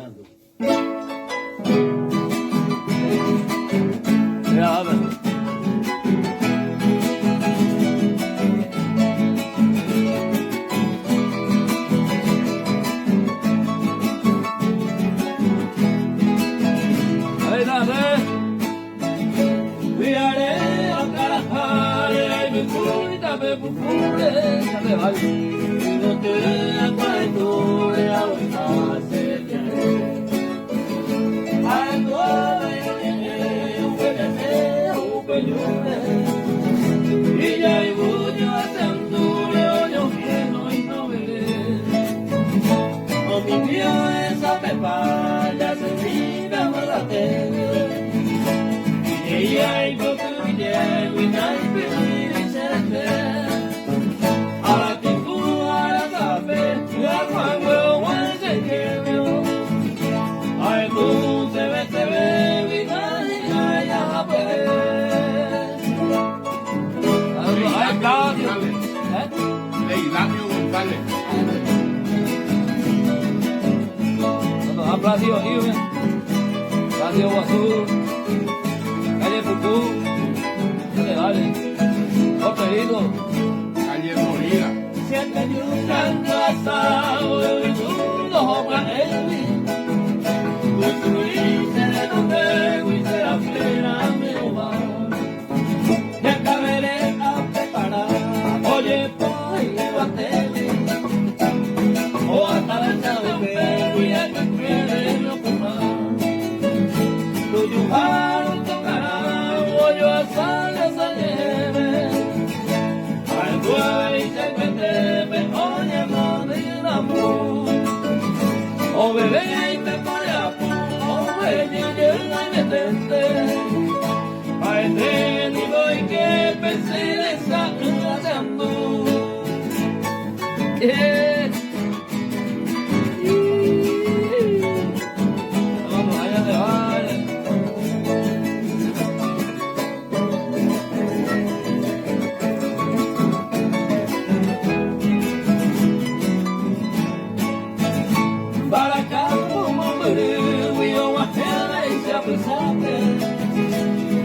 Fernando. Ja, aber. Hey, Dade. Viare a Carajare, me cuida, me procure, ya me vale. No te acuerdo, ya voy a hacer bien. Ay, no, y ya hay mucho haciendo yo quiero y no veré. O mi Dios esa pepa ya se vive a la tele. Y ya hay poco y ya hay pedir y se ahora te juro a la café, ya cuando voy se quedó. Ay, tú se ve, y nadie ya puede. Leilanio González. A Brasil Rio, né? Brasil Azul, calle Pucú, calle Vale, Corperito, Calle Florida. siempre buscando asado, el mundo para él. Construirse de donde y se la plena me va. Y acabaré a preparar, oye, pues, levantele. O hasta la chave, y a que quiere lo que más. Tu yujar tocará, o yo a sal lleve. Al duele y se mete, oye, madre el amor. O bebé y te pone a punto, y llena y metente. Ay, te digo y que pensé de esa haciendo. Vamos allá de vale. Para acá como me yo a y se apresaste.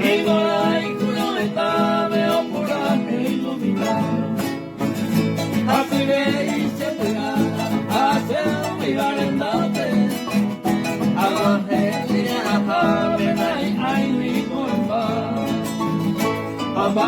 Y no hay culo está veo por aquí iluminado. Así que se pega a hacer mi barendate. A la gente a la pena y hay mi culpa. Amba